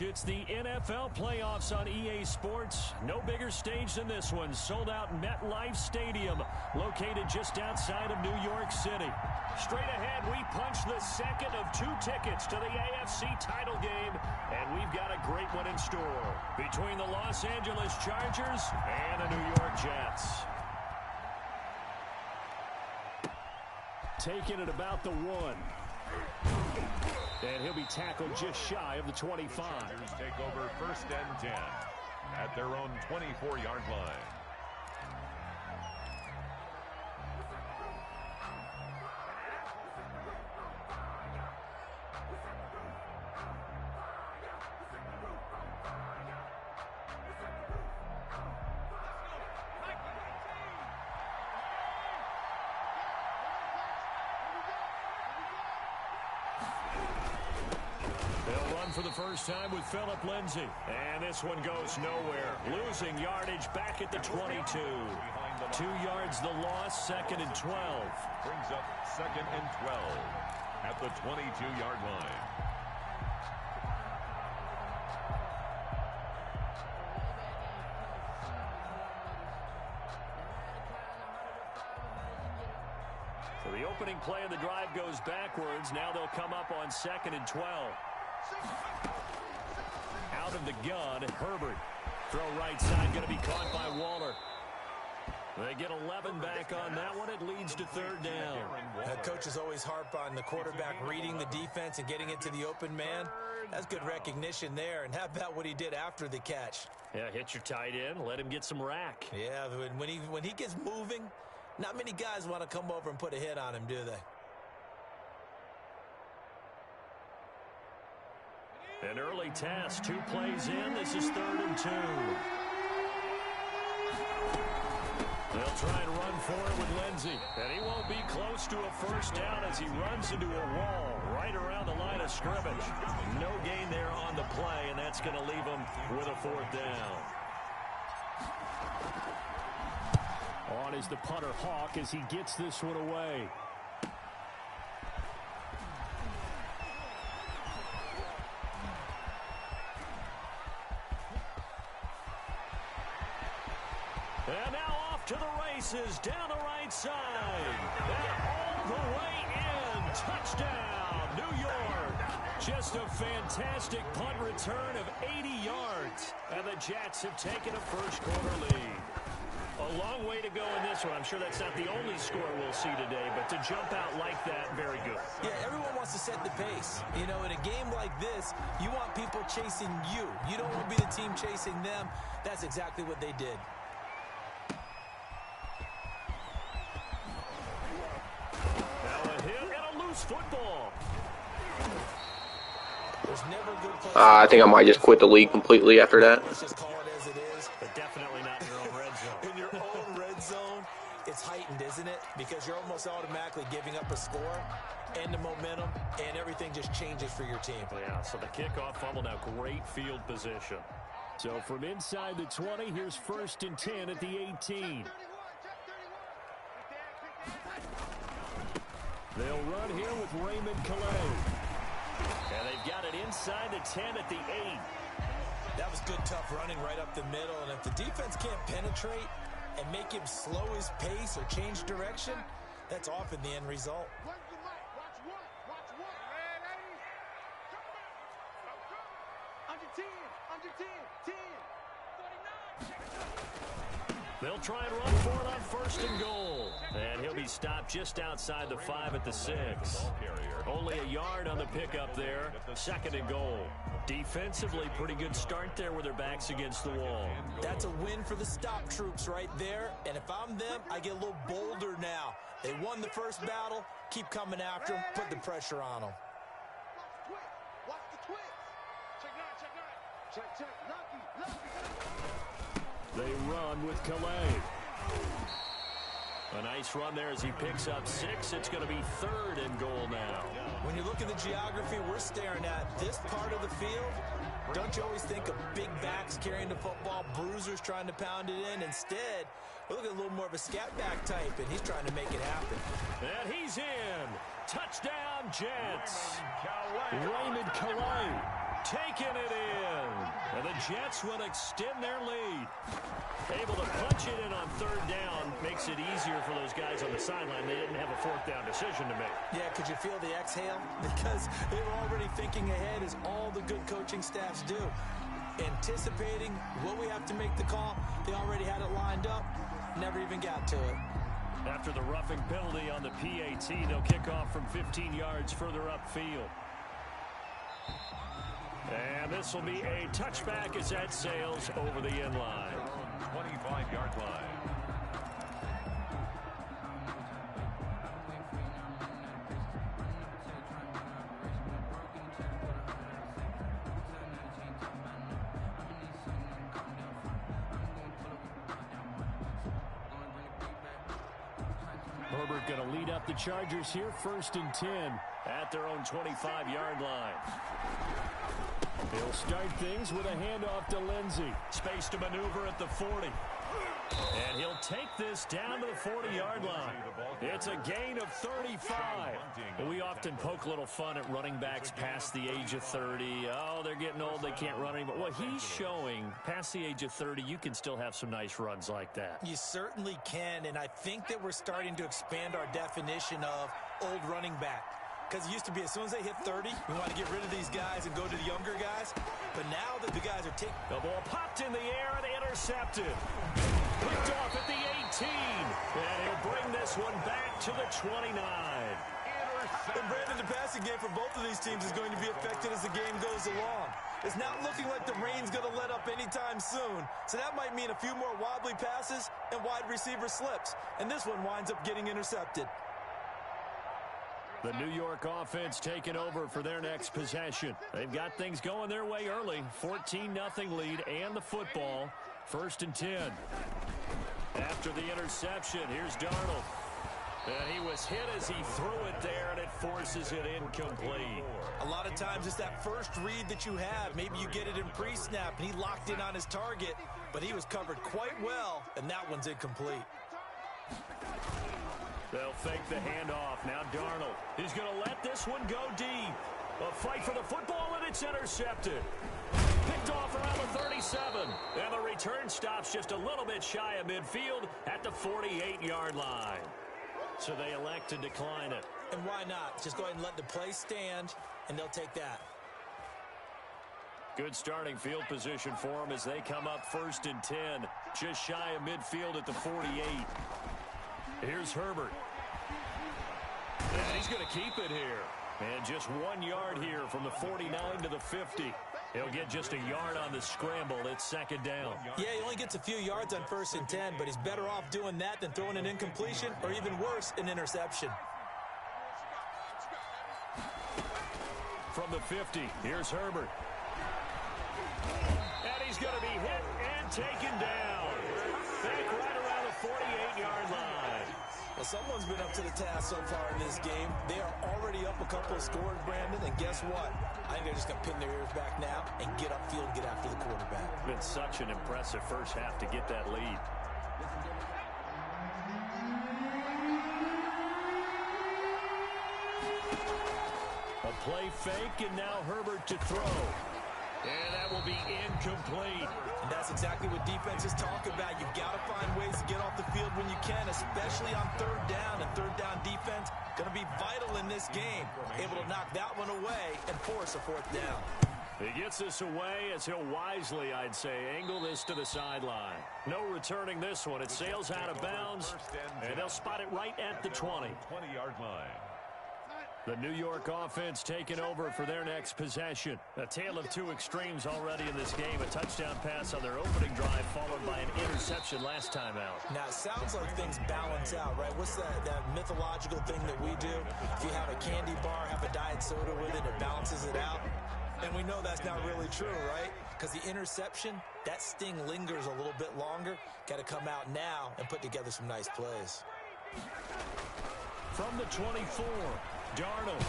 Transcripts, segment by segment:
It's the NFL playoffs on EA Sports. No bigger stage than this one. Sold out MetLife Stadium, located just outside of New York City. Straight ahead, we punch the second of 2 tickets to the AFC title game, and we've got a great one in store between the Los Angeles Chargers and the New York Jets. Taking it about the 1. And he'll be tackled just shy of the 25. The Chargers take over 1st and 10 at their own 24-yard line. For the first time with Phillip Lindsay. And this one goes nowhere. Losing yardage back at the 22. 2 yards the loss, 2nd and 12. Brings up 2nd and 12 at the 22-yard line. So the opening play of the drive goes backwards. Now they'll come up on 2nd and 12. Out of the gun, Herbert. Throw right side, going to be caught by Waller. They get 11 back on that one. It leads to 3rd down. Coaches always harp on the quarterback reading the defense and getting it to the open man. That's good recognition there. And how about what he did after the catch? Yeah, hit your tight end. Let him get some rack. Yeah, when he gets moving, not many guys want to come over and put a hit on him, do they? An early test, 2 plays in. This is 3rd and 2. They'll try and run for it with Lindsay. And he won't be close to a 1st down as he runs into a wall right around the line of scrimmage. No gain there on the play, and that's going to leave him with a 4th down. On is the punter Hawk as he gets this one away. And now off to the races down the right side. And all the way in. Touchdown, New York. Just a fantastic punt return of 80 yards. And the Jets have taken a first-quarter lead. A long way to go in this one. I'm sure that's not the only score we'll see today, but to jump out like that, very good. Yeah, everyone wants to set the pace. You know, in a game like this, you want people chasing you. You don't want to be the team chasing them. That's exactly what they did. Football. I think I might just quit the league completely after that. Let's just call it as it is. But definitely not in your own red zone. In your own red zone, it's heightened, isn't it? Because you're almost automatically giving up a score and the momentum, and everything just changes for your team. Yeah, so the kickoff fumble now, great field position. So from inside the 20, here's 1st and 10 at the 18. They'll run here with Raymond Calais. And they've got it inside the 10 at the 8. That was good, tough running right up the middle. And if the defense can't penetrate and make him slow his pace or change direction, that's often the end result. They'll try and run for it on 1st and goal. And he'll be stopped just outside the 5 at the 6. Only a yard on the pickup there. 2nd and goal. Defensively, pretty good start there with their backs against the wall. That's a win for the stop troops right there. And if I'm them, I get a little bolder now. They won the first battle. Keep coming after them. Put the pressure on them. Watch the twist. Check. Lucky. They run with Calais. A nice run there as he picks up 6. It's going to be 3rd and goal now. When you look at the geography we're staring at, this part of the field, don't you always think of big backs carrying the football, bruisers trying to pound it in? Instead, we look at a little more of a scat back type, and he's trying to make it happen. And he's in. Touchdown, Jets. Raymond Calais taking it in. Jets will extend their lead. Able to punch it in on third down. Makes it easier for those guys on the sideline. They didn't have a fourth down decision to make. Yeah, could you feel the exhale? Because they were already thinking ahead, as all the good coaching staffs do. Anticipating what we have to make the call. They already had it lined up. Never even got to it. After the roughing penalty on the PAT, they'll kick off from 15 yards further upfield. And this will be a touchback as that sails over the end line. 25-yard line. Herbert going to lead up the Chargers here, 1st and 10 at their own 25-yard line. He'll start things with a handoff to Lindsey. Space to maneuver at the 40. And he'll take this down to the 40-yard line. It's a gain of 35. We often poke a little fun at running backs past the age of 30. Oh, they're getting old, they can't run anymore. Well, he's showing past the age of 30, you can still have some nice runs like that. You certainly can, and I think that we're starting to expand our definition of old running back. Because it used to be as soon as they hit 30, we want to get rid of these guys and go to the younger guys. But now that the guys are taking... The ball popped in the air and intercepted. Picked off at the 18. And he'll bring this one back to the 29. And Brandon, the passing game for both of these teams is going to be affected as the game goes along. It's not looking like the rain's going to let up anytime soon. So that might mean a few more wobbly passes and wide receiver slips. And this one winds up getting intercepted. The New York offense taking over for their next possession. They've got things going their way early. 14-0 lead and the football. 1st and 10. After the interception, here's Darnold. And he was hit as he threw it there, and it forces it incomplete. A lot of times it's that first read that you have. Maybe you get it in pre-snap, and he locked in on his target, but he was covered quite well, and that one's incomplete. They'll fake the handoff. Now Darnold. He's going to let this one go deep. A fight for the football, and it's intercepted. Picked off around the 37. And the return stops just a little bit shy of midfield at the 48-yard line. So they elect to decline it. And why not? Just go ahead and let the play stand, and they'll take that. Good starting field position for them as they come up 1st and 10. Just shy of midfield at the 48. Here's Herbert. And he's going to keep it here. And just 1 yard here from the 49 to the 50. He'll get just a yard on the scramble. It's 2nd down. Yeah, he only gets a few yards on 1st and 10, but he's better off doing that than throwing an incompletion, or even worse, an interception. From the 50, here's Herbert. And he's going to be hit and taken down. Back right around the 48-yard line. Well, someone's been up to the task so far in this game. They are already up a couple of scores, Brandon, and guess what? I think they're just going to pin their ears back now and get upfield and get after the quarterback. Been such an impressive first half to get that lead. A play fake, and now Herbert to throw. And that will be incomplete. And that's exactly what defenses talk about. You've got to find ways to get off the field when you can, especially on 3rd down. And 3rd down defense going to be vital in this game. Able to knock that one away and force a 4th down. He gets this away as he'll wisely, I'd say, angle this to the sideline. No returning this one. It sails out of bounds, and they'll spot it right at the 20. 20-yard line. The New York offense taking over for their next possession. A tale of two extremes already in this game. A touchdown pass on their opening drive followed by an interception last time out. Now, it sounds like things balance out, right? What's that mythological thing that we do? If you have a candy bar, have a diet soda with it, it balances it out. And we know that's not really true, right? Because the interception, that sting lingers a little bit longer. Got to come out now and put together some nice plays. From the 24, Darnold.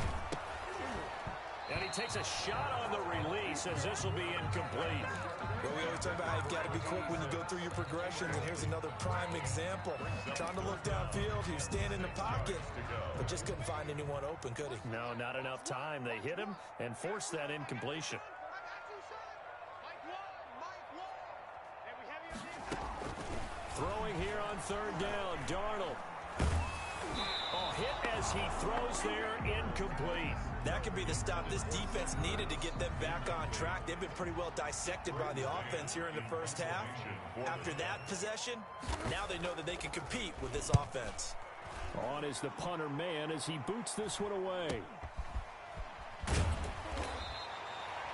And he takes a shot on the release as this will be incomplete. Well, we always talk about how you've got to be quick when you go through your progressions, and here's another prime example. Trying to look downfield, he was standing in the pocket, but just couldn't find anyone open, could he? No, not enough time. They hit him and forced that incompletion. Throwing here on third down, Darnold. Oh, hit as he throws there, incomplete. That could be the stop this defense needed to get them back on track. They've been pretty well dissected by the offense here in the first half. After that possession, now they know that they can compete with this offense. On is the punter man as he boots this one away.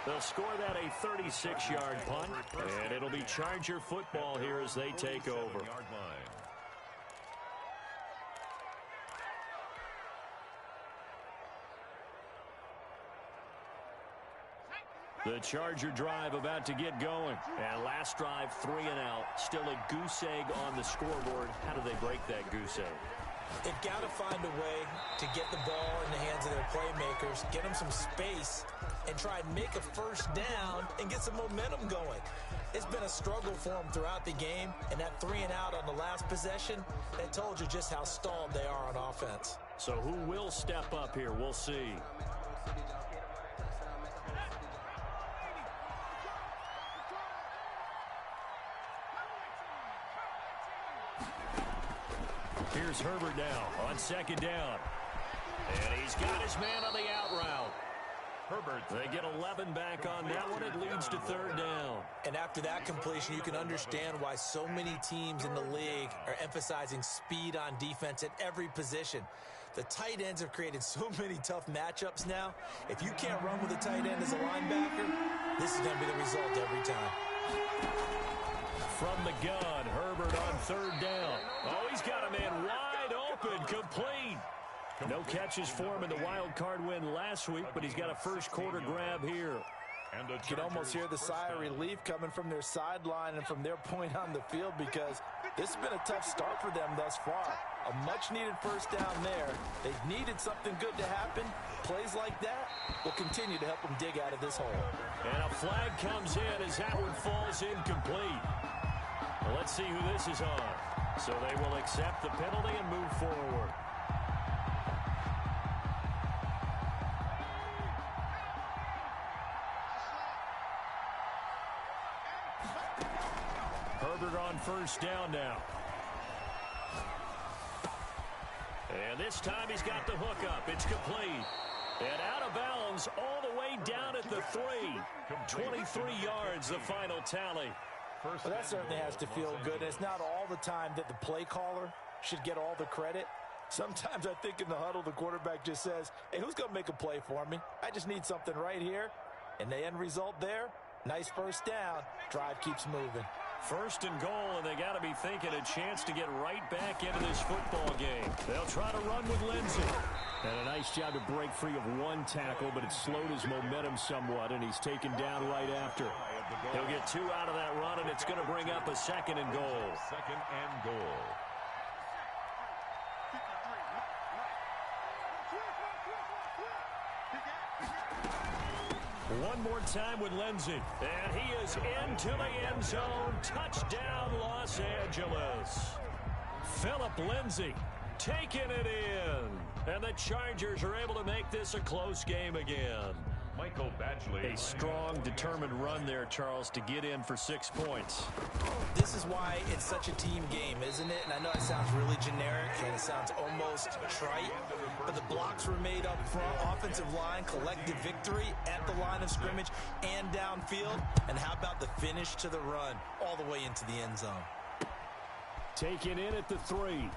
They'll score that a 36-yard punt, and it'll be Charger football here as they take over. The Charger drive about to get going. And last drive, 3 and out. Still a goose egg on the scoreboard. How do they break that goose egg? They've got to find a way to get the ball in the hands of their playmakers, get them some space, and try and make a first down and get some momentum going. It's been a struggle for them throughout the game, and that 3 and out on the last possession, that told you just how stalled they are on offense. So who will step up here? We'll see. Here's Herbert now on second down. And he's got his man on the out route. Herbert. They get 11 back on that one. It leads to third down. And after that completion, you can understand why so many teams in the league are emphasizing speed on defense at every position. The tight ends have created so many tough matchups now. If you can't run with a tight end as a linebacker, this is going to be the result every time. From the gun, Herbert on third down. Oh, he's got a man wide open, complete. No catches for him in the wild card win last week, but he's got a first quarter grab here. And you can almost hear the sigh of relief coming from their sideline and from their point on the field, because this has been a tough start for them thus far. A much-needed first down there. They've needed something good to happen. Plays like that will continue to help them dig out of this hole. And a flag comes in as that one falls incomplete. Well, let's see who this is on. So they will accept the penalty and move forward. Herbert on first down now. And this time he's got the hook up. It's complete. And out of bounds all the way down at the 3. 23 yards, the final tally. Well, that certainly has to feel good. It's not all the time that the play caller should get all the credit. Sometimes I think in the huddle, the quarterback just says, hey, who's going to make a play for me? I just need something right here. And the end result there, nice first down. Drive keeps moving. First and goal, and they got to be thinking a chance to get right back into this football game. They'll try to run with Lindsey. And a nice job to break free of one tackle, but it slowed his momentum somewhat, and he's taken down right after. He'll get 2 out of that run, and it's going to bring up a second and goal. Second and goal. One more time with Lindsey. And he is into the end zone. Touchdown, Los Angeles. Philip Lindsey taking it in. And the Chargers are able to make this a close game again. Michael Badgley. A strong, determined run there, Charles, to get in for 6 points. This is why it's such a team game, isn't it? And I know it sounds really generic and it sounds almost trite, but the blocks were made up front. Offensive line, collective victory at the line of scrimmage and downfield. And how about the finish to the run all the way into the end zone? Taken in at the 3.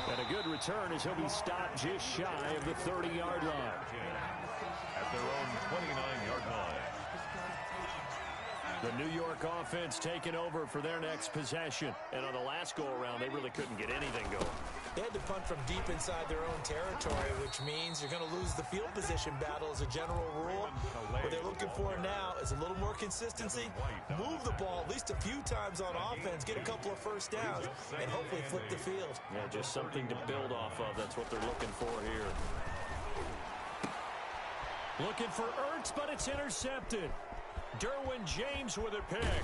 And a good return as he'll be stopped just shy of the 30-yard line. At their own 29-yard line. The New York offense taking over for their next possession. And on the last go-around, they really couldn't get anything going. They had to punt from deep inside their own territory, which means you're going to lose the field position battle as a general rule. What they're looking for now is a little more consistency, move the ball at least a few times on offense, get a couple of first downs, and hopefully flip the field. Yeah, just something to build off of. That's what they're looking for here. Looking for Ertz, but it's intercepted. Derwin James with a pick.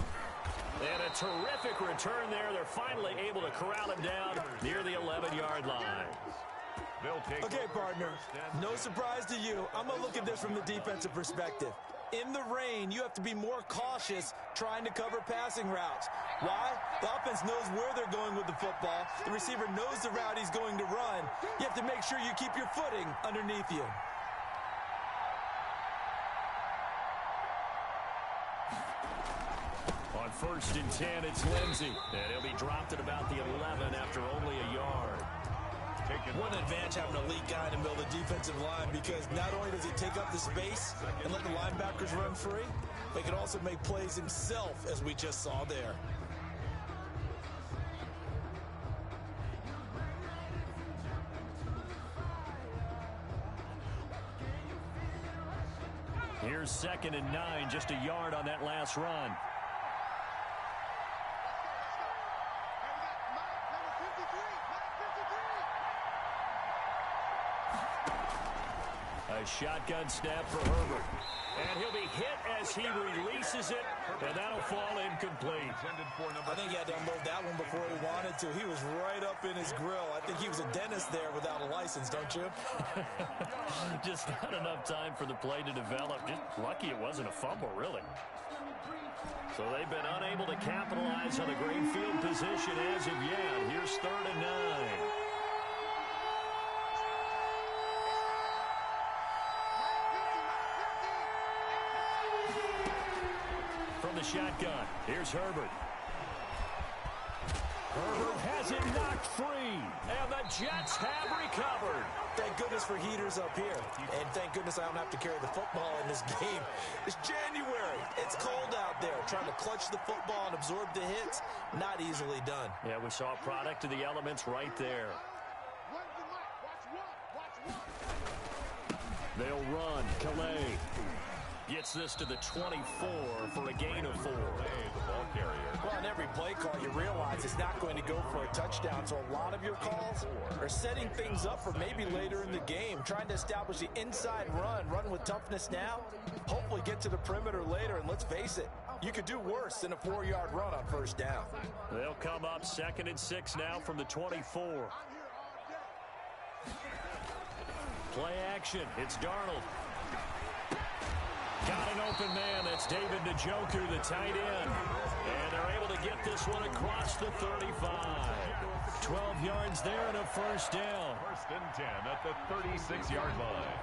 And a terrific return there. They're finally able to corral him down near the 11-yard line. Okay, partner, no surprise to you. I'm going to look at this from the defensive perspective. In the rain, you have to be more cautious trying to cover passing routes. Why? The offense knows where they're going with the football. The receiver knows the route he's going to run. You have to make sure you keep your footing underneath you. On 1st and 10, it's Lindsey. And he'll be dropped at about the 11 after only a yard. One advantage having a elite guy in the middle of the defensive line, because not only does he take up the space and let the linebackers run free, but he can also make plays himself, as we just saw there. Here's 2nd and 9, just a yard on that last run. A shotgun snap for Herbert. And he'll be hit as he releases it, and that'll fall incomplete. I think he had to unload that one before he wanted to. He was right up in his grill. I think he was a dentist there without a license, don't you? Just not enough time for the play to develop. Just lucky it wasn't a fumble, really. So they've been unable to capitalize on a great field position as of yet. Here's 3rd and 9. From the shotgun, here's Herbert. Herbert has it knocked free, and the Jets have recovered. Thank goodness for heaters up here, and thank goodness I don't have to carry the football in this game. It's January. It's cold out there. Trying to clutch the football and absorb the hits, not easily done. Yeah, we saw a product of the elements right there. They'll run. Calais gets this to the 24 for a gain of 4. The ball carrier. Well, on every play call, you realize it's not going to go for a touchdown, so a lot of your calls are setting things up for maybe later in the game, trying to establish the inside run with toughness now, hopefully get to the perimeter later, and let's face it, you could do worse than a 4-yard run on 1st down. They'll come up 2nd and 6 now from the 24. Play action. It's Darnold. Got an open man. That's David Njoku, the tight end. And they're able to get this one across the 35. 12 yards there and a 1st down. 1st and 10 at the 36-yard line.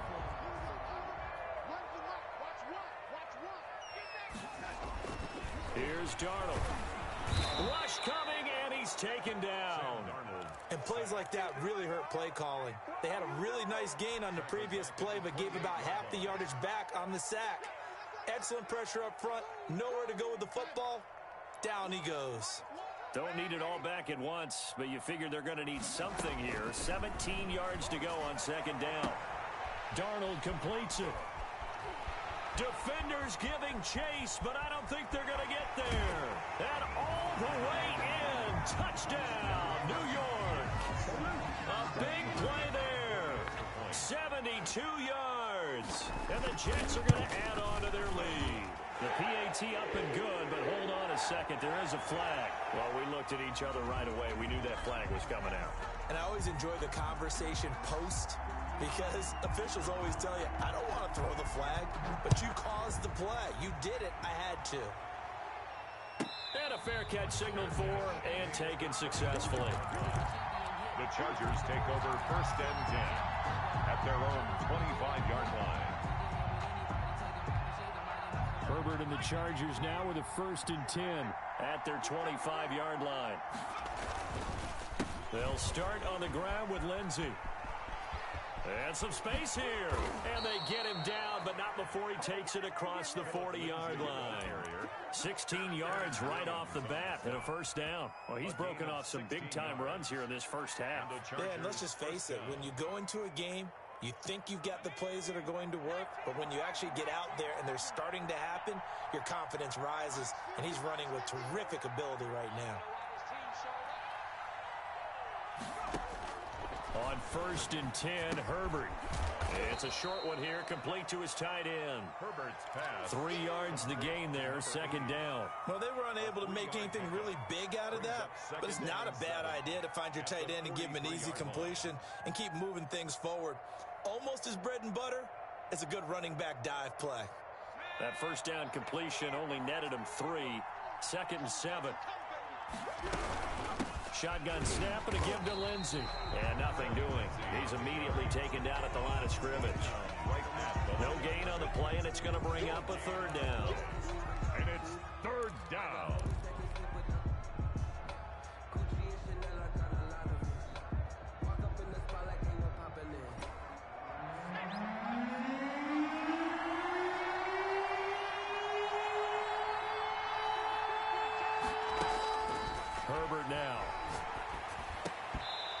Here's Darnold. Rush coming, and he's taken down. And plays like that really hurt play calling. They had a really nice gain on the previous play, but gave about half the yardage back on the sack. Excellent pressure up front. Nowhere to go with the football. Down he goes. Don't need it all back at once, but you figure they're going to need something here. 17 yards to go on 2nd down. Darnold completes it. Defenders giving chase, but I don't think they're going to get there. And all the way in. Touchdown, New York. A big play there. 72 yards. And the Jets are going to add on to their lead. The PAT up and good, but hold on a second. There is a flag. Well, we looked at each other right away. We knew that flag was coming out. And I always enjoy the conversation post, because officials always tell you, I don't want to throw the flag, but you caused the play. You did it. I had to. And a fair catch signaled for and taken successfully. The Chargers take over 1st and 10 at their own 25-yard line. Herbert and the Chargers now with a 1st and 10 at their 25-yard line. They'll start on the ground with Lindsey. And some space here. And they get him down, but not before he takes it across the 40-yard line. 16 yards right off the bat and a 1st down. Well, he's broken off some big-time runs here in this 1st half. Yeah, and let's just face it. When you go into a game, you think you've got the plays that are going to work, but when you actually get out there and they're starting to happen, your confidence rises, and he's running with terrific ability right now. On 1st and 10, Herbert. It's a short one here, complete to his tight end. Herbert's pass. 3 yards the gain there, 2nd down. Well, they were unable to make anything really big out of that, but it's not a bad idea to find your tight end and give him an easy completion and keep moving things forward. Almost his bread and butter is a good running back dive play. That first down completion only netted him 3. 2nd and 7. Shotgun snap and a give to Lindsey. And nothing doing. He's immediately taken down at the line of scrimmage. No gain on the play, and it's going to bring up a 3rd down. And it's 3rd down. Herbert now.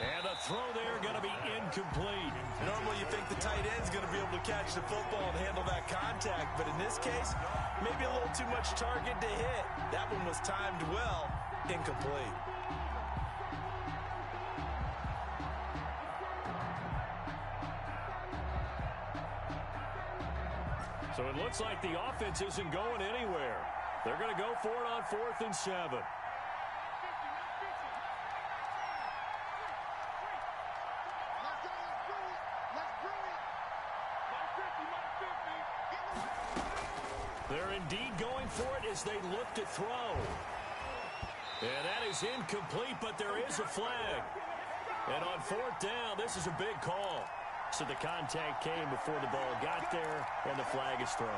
And the throw there going to be incomplete. Normally you think the tight end's going to be able to catch the football and handle that contact, but in this case, maybe a little too much target to hit. That one was timed well, incomplete. So it looks like the offense isn't going anywhere. They're going to go for it on 4th and 7. They're indeed going for it as they look to throw. And that is incomplete, but there is a flag. And on 4th down, this is a big call. So the contact came before the ball got there, and the flag is thrown.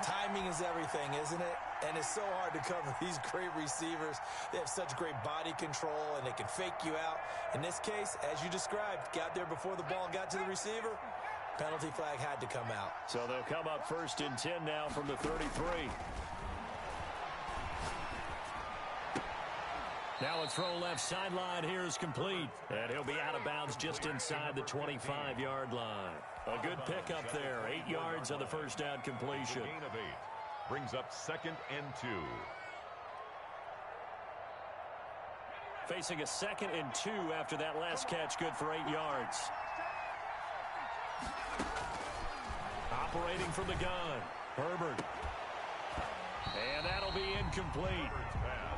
Timing is everything, isn't it? And it's so hard to cover these great receivers. They have such great body control, and they can fake you out. In this case, as you described, got there before the ball got to the receiver. Penalty flag had to come out. So they'll come up 1st and 10 now from the 33. Now a throw left sideline here is complete. And he'll be out of bounds just inside the 25-yard line. A good pickup there. 8 yards on the first down completion. Gain of 8 brings up 2nd and 2. Facing a 2nd and 2 after that last catch, good for 8 yards. Operating from the gun, Herbert. And that'll be incomplete.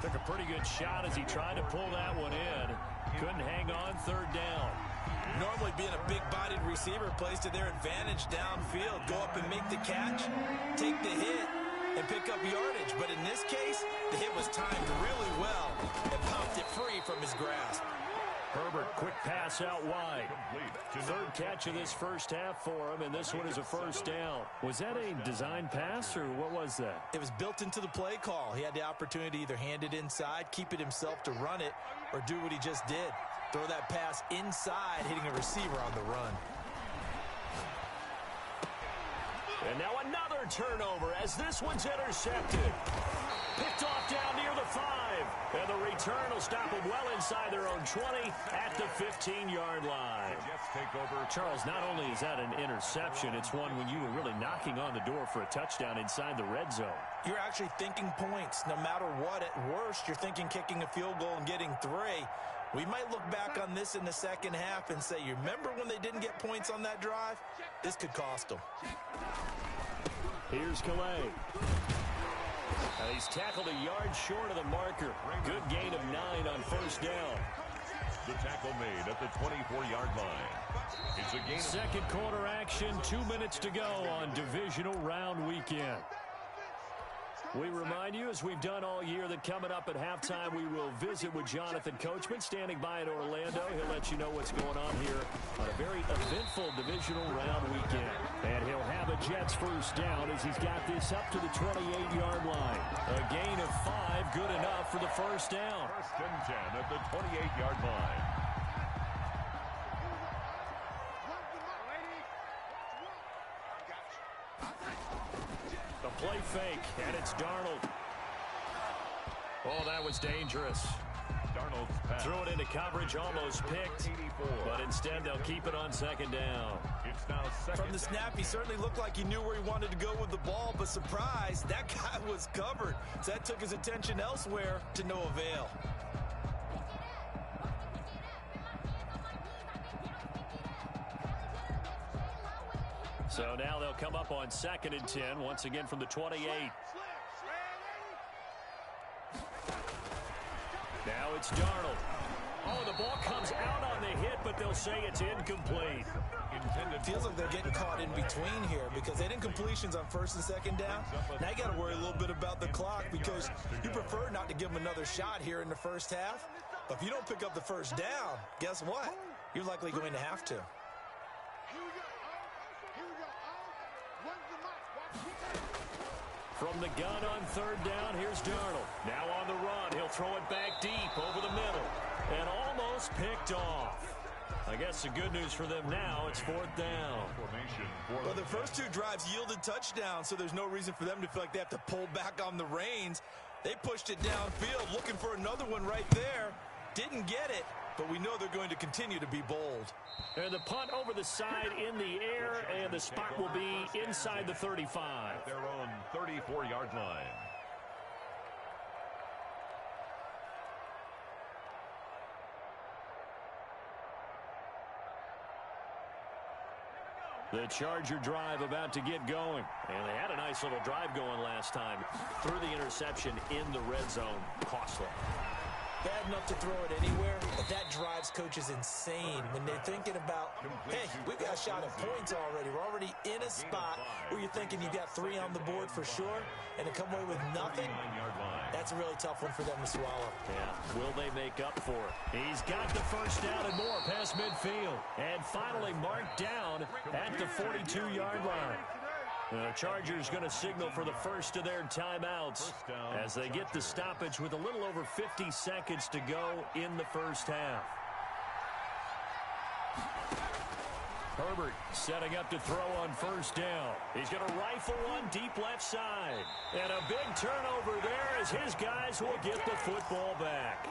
Took a pretty good shot as he tried to pull that one in. Couldn't hang on, 3rd down. Normally being a big-bodied receiver plays to their advantage downfield. Go up and make the catch, take the hit, and pick up yardage. But in this case, the hit was timed really well and popped it free from his grasp. Herbert, quick pass out wide. 3rd catch of this first half for him, and this one is a 1st down. Was that a design pass, or what was that? It was built into the play call. He had the opportunity to either hand it inside, keep it himself to run it, or do what he just did. Throw that pass inside, hitting a receiver on the run. And now another turnover as this one's intercepted. Picked off down near the 5. And the return will stop them well inside their own 20 at the 15-yard line. Jets take over. Charles, not only is that an interception, it's one when you were really knocking on the door for a touchdown inside the red zone. You're actually thinking points. No matter what, at worst, you're thinking kicking a field goal and getting 3. We might look back on this in the second half and say, you remember when they didn't get points on that drive? This could cost them. Here's Calais. He's tackled a yard short of the marker. Good gain of 9 on 1st down. The tackle made at the 24-yard line. It's a gain. Second quarter action, 2 minutes to go on divisional round weekend. We remind you, as we've done all year, that coming up at halftime, we will visit with Jonathan Coachman, standing by in Orlando. He'll let you know what's going on here on a very eventful divisional round weekend. And he'll have a Jets 1st down as he's got this up to the 28-yard line. A gain of 5, good enough for the 1st down. 1st and 10 at the 28-yard line. The play fake, and it's Darnold. Oh, that was dangerous. Darnold's pass. Threw it into coverage, almost picked. But instead, they'll keep it on 2nd down. It's now 2nd. From the snap, he certainly looked like he knew where he wanted to go with the ball, but surprise, that guy was covered. So that took his attention elsewhere to no avail. So now they'll come up on 2nd and 10, once again from the 28. Now it's Darnold. Oh, the ball comes out on the hit, but they'll say it's incomplete. intended. Feels like they're getting caught in between here because they didn't completions on first and second down. Now you got to worry a little bit about the clock because you prefer not to give them another shot here in the first half. But if you don't pick up the first down, guess what? You're likely going to have to. Here we go. Here we go. When's the mic? Watch. From the gun on third down, here's Darnold. Now on the run, he'll throw it back deep over the middle. And almost picked off. I guess the good news for them now, it's fourth down. Well, the first two drives yielded touchdowns, so there's no reason for them to feel like they have to pull back on the reins. They pushed it downfield, looking for another one right there. Didn't get it, but we know they're going to continue to be bold. And the punt over the side in the air, and the spot will be inside the 35. Their own 34-yard line. The Charger drive about to get going. And they had a nice little drive going last time. Threw the interception in the red zone. Costly. Bad enough to throw it anywhere, but that drives coaches insane when they're thinking about, hey, we've got a shot at points already. We're already in a spot where you're thinking you got 3 on the board for sure, and to come away with nothing, that's a really tough one for them to swallow. Yeah, will they make up for it? He's got the first down and more past midfield. And finally marked down at the 42-yard line. The Chargers going to signal for the first of their timeouts as they get the stoppage with a little over 50 seconds to go in the first half. Herbert setting up to throw on first down. He's going to rifle one deep left side. And a big turnover there as his guys will get the football back.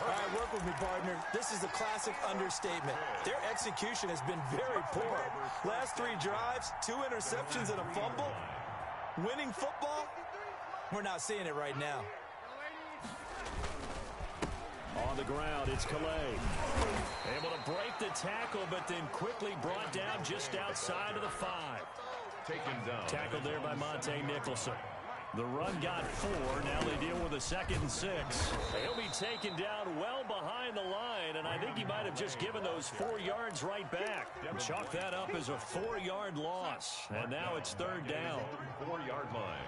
All right, work with me, partner. This is a classic understatement. Their execution has been very poor. Last 3 drives, 2 interceptions and a fumble. Winning football? We're not seeing it right now. On the ground, it's Calais. Able to break the tackle, but then quickly brought down just outside of the 5. Taken down. Tackled there by Monte Nicholson. The run got 4. Now they deal with a 2nd and 6. He'll be taken down well behind the line, and I think he might have just given those 4 yards right back. Chalk that up as a 4-yard loss, and now it's third down. 4-yard line.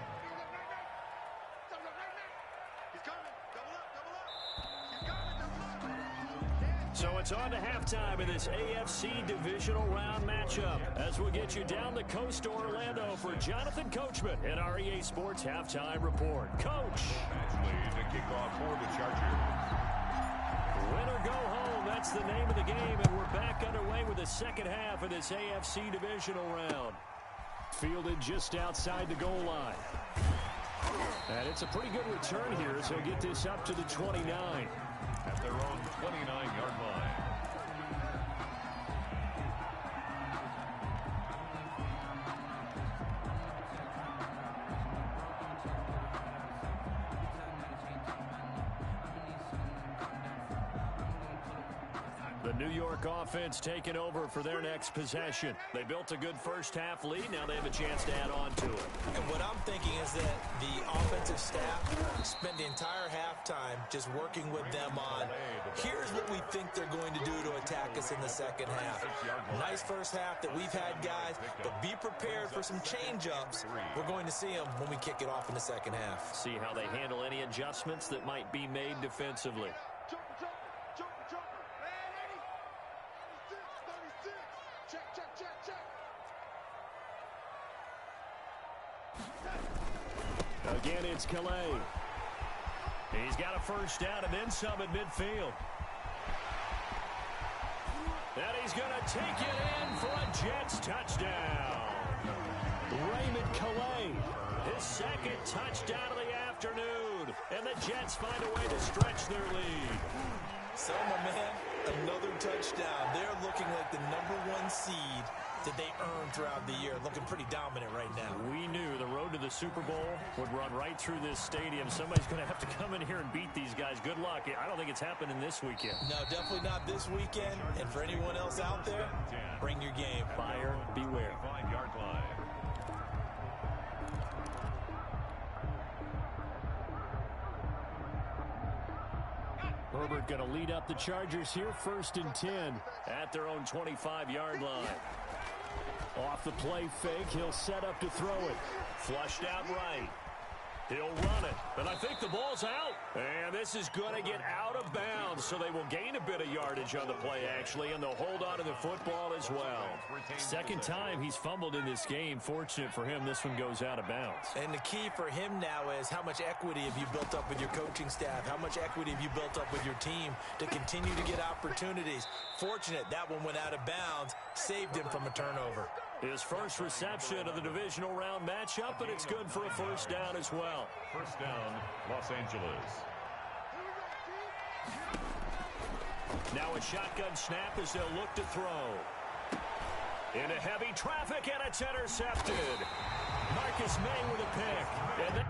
So it's on to halftime in this AFC divisional round matchup as we'll get you down the coast to Orlando for Jonathan Coachman and our EA Sports Halftime Report. Coach. Actually, to kick off for the Chargers. Win or go home, that's the name of the game, and we're back underway with the second half of this AFC divisional round. Fielded just outside the goal line. And it's a pretty good return here, so get this up to the 29. At their own 29-yard line. The New York offense taking over for their next possession. They built a good first half lead. Now they have a chance to add on to it. And what I'm thinking is that the offensive staff spent the entire halftime just working with them on, here's what we think they're going to do to attack us in the second half. Nice first half that we've had, guys, but be prepared for some change-ups. We're going to see them when we kick it off in the second half. See how they handle any adjustments that might be made defensively. Again, it's Calais. He's got a first down and then some at midfield. And he's going to take it in for a Jets touchdown. Raymond Calais, his second touchdown of the afternoon. And the Jets find a way to stretch their lead. So, my man, another touchdown. They're looking like the #1 seed that they earned throughout the year. Looking pretty dominant right now. We knew the road to the Super Bowl would run right through this stadium. Somebody's going to have to come in here and beat these guys. Good luck. I don't think it's happening this weekend. No, definitely not this weekend. And for anyone else out there, bring your game. Buyer beware. 5-yard line. Herbert going to lead up the Chargers here, 1st and 10 at their own 25-yard line. Off the play fake, he'll set up to throw it. Flushed out right. He'll run it, but I think the ball's out. And this is going to get out of bounds, so they will gain a bit of yardage on the play, actually, and they'll hold on to the football as well. Second time he's fumbled in this game. Fortunate for him, this one goes out of bounds. And the key for him now is how much equity have you built up with your coaching staff? How much equity have you built up with your team to continue to get opportunities? Fortunate that one went out of bounds, saved him from a turnover. His first reception of the divisional round matchup, and it's good for a first down as well. First down, Los Angeles. Now a shotgun snap as they'll look to throw. Into heavy traffic, and it's intercepted. Marcus May with a pick. And